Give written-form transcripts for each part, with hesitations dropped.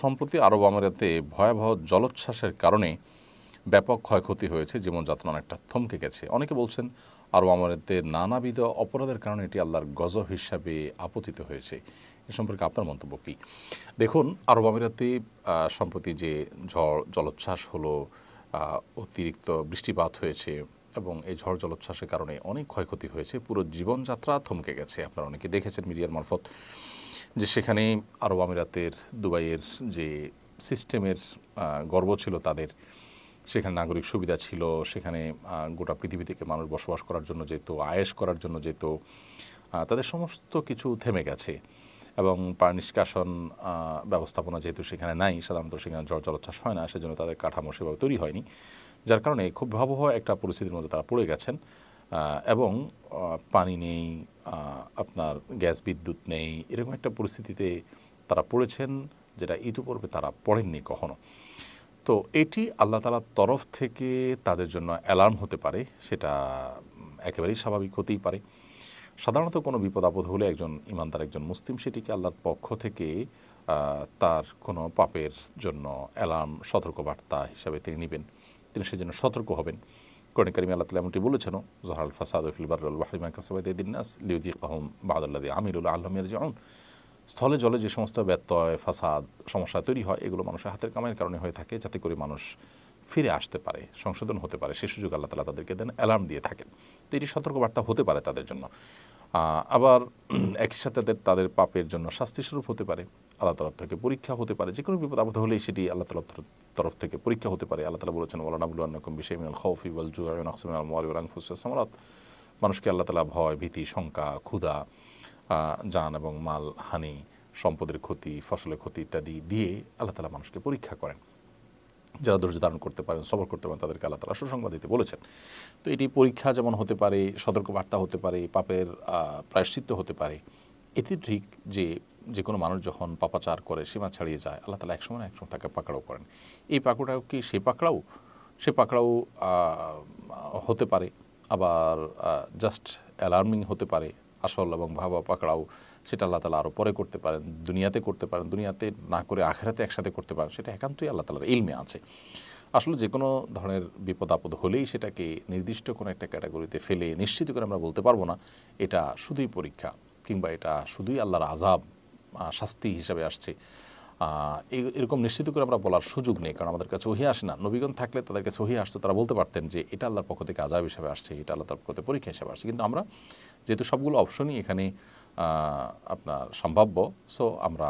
সম্প্রতি আরব আমিরাতে ভয়াবহ জলোচ্ছ্বাসের কারণে ব্যাপক ক্ষয়ক্ষতি হয়েছে, জীবনযাত্রা অনেকটা থমকে গেছে। অনেকে বলছেন আরব আমিরাতে নানাবিধ অপরাধের কারণে এটি আল্লাহর গজব হিসাবে আপতিত হয়েছে। এ সম্পর্কে আপনার মন্তব্য কী? দেখুন, আরব আমিরাতে সম্প্রতি যে ঝড় জলোচ্ছ্বাস হলো, অতিরিক্ত বৃষ্টিপাত হয়েছে এবং এই ঝড় জলোচ্ছ্বাসের কারণে অনেক ক্ষয়ক্ষতি হয়েছে। পুরো জীবনযাত্রা থমকে গেছে। আপনারা অনেকে দেখেছেন মিডিয়ার মারফত যে সেখানে আরব আমিরাতের দুবাইয়ের যে সিস্টেমের গর্ব ছিল তাদের, সেখানে নাগরিক সুবিধা ছিল, সেখানে গোটা পৃথিবী থেকে মানুষ বসবাস করার জন্য যেত, আয়েশ করার জন্য যেত, তাদের সমস্ত কিছু থেমে গেছে। এবং পানি নিষ্কাশন ব্যবস্থাপনা যেহেতু সেখানে নাই, সাধারণত সেখানে ঝড় জলোচ্ছ্বাস হয় না, সেজন্য তাদের কাঠামো সেভাবে তৈরি হয়নি, যার কারণে খুব ভয়াবহ একটা পরিস্থিতির মধ্যে তারা পড়ে গেছেন। এবং পানি নেই, আপনার গ্যাস বিদ্যুৎ নেই, এরকম একটা পরিস্থিতিতে তারা পড়েছেন যেটা ইতিপূর্বে তারা পড়েননি কখনো। তো এটি আল্লাহ তাআলার তরফ থেকে তাদের জন্য অ্যালার্ম হতে পারে, সেটা একেবারেই স্বাভাবিক হতেই পারে। সাধারণত কোনো বিপদ আপদ হলে একজন ইমানদার, একজন মুসলিম সেটিকে আল্লাহর পক্ষ থেকে তার কোনো পাপের জন্য অ্যালার্ম, সতর্কবার্তা হিসাবে তিনি নেবেন, তিনি সেজন্য সতর্ক হবেন। কোরআনে কারিমে আল্লাহ তাআলা এমনটি বলেছেন, যহারাল ফাসাদু ফিল বাররি ওয়াল বাহরি বিমা কাসাবাত আইদিন নাস লিয়ুযিকাহুম বা'দাল্লাযী আমিলু লাআল্লাহুম ইয়ারজিউন। স্থলে জলে যে সমস্ত ব্যত্যয়, ফাসাদ, সমস্যা তৈরি হয়, এগুলো মানুষের হাতের কামাইয়ের কারণে হয়ে থাকে, যাতে করে মানুষ ফিরে আসতে পারে, সংশোধন হতে পারে, সে সুযোগ আল্লাহ তাআলা তাদেরকে দেন, অ্যালার্ম দিয়ে থাকেন। তো এটি সতর্কবার্তা হতে পারে তাদের জন্য। আবার একই সাথে তাদের পাপের জন্য শাস্তিস্বরূপ হতে পারে, আল্লাহ তরফ থেকে পরীক্ষা হতে পারে। যে কোনো বিপদ আপদ হলেই সেটি আল্লাহ তাআলার তরফ থেকে পরীক্ষা হতে পারে। আল্লাহ তাআলা বলেছেন, ওয়ালানাবলুওয়ান্নাকুম বিশাইইন মিনাল খাউফি ওয়াল জু'i ওয়া নাকসিন মিনাল আমওয়ালি ওয়াল আনফুসি ওয়াস সামারাত। মানুষকে আল্লাহ তাআলা ভয়, ভীতি, শঙ্কা, ক্ষুধা, জান এবং মাল হানি, সম্পদের ক্ষতি, ফসলের ক্ষতি ইত্যাদি দিয়ে আল্লাহ তাআলা মানুষকে পরীক্ষা করেন। যারা ধৈর্য ধারণ করতে পারেন, সবর করতে পারেন, তাদেরকে আল্লাহ তাআলা সুসংবাদ দিতে বলেছেন। তো এটি পরীক্ষা যেমন হতে পারে, সতর্কবার্তা হতে পারে, পাপের প্রায়শ্চিত্ত হতে পারে। এটি ঠিক যে কোনো মানুষ যখন পাপাচার করে, সীমা ছাড়িয়ে যায়, আল্লাহ তাআলা একসময় না একসময় তাকে পাকড়াও করেন। এই পাকড়াও কি সে পাকড়াও হতে পারে, আবার জাস্ট অ্যালার্মিং হতে পারে। আসল এবং ভাবা পাকড়াও সেটা আল্লাহ তাআলা আরও পরে করতে পারেন, দুনিয়াতে করতে পারেন, দুনিয়াতে না করে আখিরাতে একসাথে করতে পারেন, সেটা একান্তই আল্লাহ তাআলার ইলমে আছে। আসলে যে কোনো ধরনের বিপদ আপদ হলেই সেটাকে নির্দিষ্ট কোনো একটা ক্যাটাগরিতে ফেলে নিশ্চিত করে আমরা বলতে পারবো না এটা শুধুই পরীক্ষা, কিংবা এটা শুধুই আল্লাহর আযাব, শাস্তি হিসাবে আসছে। এরকম নিশ্চিত করে আমরা বলার সুযোগ নেই, কারণ আমাদের কাছে ওহী আসে না। নবীগণ থাকলে তাদের কাছে ওহী আসতো, তারা বলতে পারতেন যে এটা আল্লাহর পক্ষ থেকে আযাব হিসাবে আসছে, এটা আল্লাহর পক্ষ থেকে পরীক্ষা হিসাবে আসছে। কিন্তু আমরা যেহেতু সবগুলো অপশনই এখানে আপনার সম্ভাব্য, সো আমরা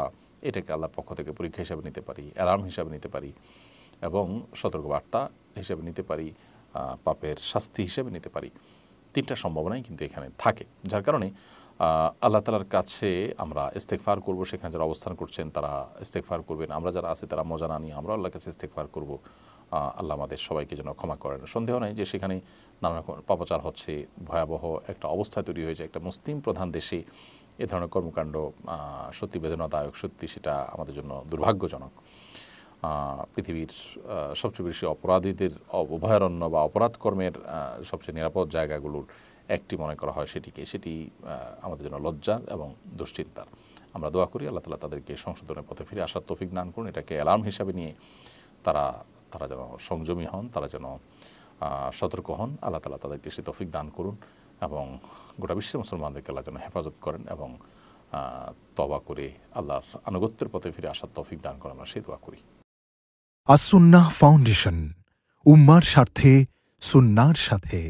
এটাকে আল্লাহর পক্ষ থেকে পরীক্ষা হিসাবে নিতে পারি, অ্যালার্ম হিসাবে নিতে পারি, এবং সতর্কবার্তা হিসেবে নিতে পারি, পাপের শাস্তি হিসেবে নিতে পারি। তিনটা সম্ভাবনাই কিন্তু এখানে থাকে, যার কারণে আল্লাহ তাআলার কাছে আমরা ইস্তেগফার করব। সেখানে যারা অবস্থান করছেন তারা ইস্তেগফার করবেন, আমরা যারা আছি তারা মজা না নিয়ে আমরা আল্লাহর কাছে ইস্তেগফার করব। আল্লাহ আমাদের সবাইকে যেন ক্ষমা করেন। সন্দেহ নাই যে সেখানে নানা রকম পাপাচার হচ্ছে, ভয়াবহ একটা অবস্থা তৈরি হয়েছে। একটা মুসলিম প্রধান দেশে এ ধরনের কর্মকাণ্ড সত্যি বেদনাদায়ক, সত্যি সেটা আমাদের জন্য দুর্ভাগ্যজনক। পৃথিবীর সবচেয়ে বেশি অপরাধীদের অভয়ারণ্য বা অপরাধ কর্মের সবচেয়ে নিরাপদ জায়গাগুলোর একটি মনে করা হয় সেটি আমাদের জন্য লজ্জার এবং দুশ্চিন্তার। আমরা দোয়া করি আল্লাহ তাআলা তাদেরকে সংশোধনের পথে ফিরে আসার তৌফিক দান করুন। এটাকে অ্যালার্ম হিসাবে নিয়ে তারা যেন সংযমী হন, তারা যেন সতর্ক হন। আল্লাহ তাআলা তাদেরকে সে তৌফিক দান করুন এবং গোটা বিশ্বের মুসলমানদেরকে আল্লাহ যেন হেফাজত করেন এবং তওবা করে আল্লাহর আনুগত্যের পথে ফিরে আসার তৌফিক দান করেন, আমরা সেই দোয়া করি। আস-সুন্নাহ ফাউন্ডেশন, উম্মার স্বার্থে সুন্নাহর সাথে।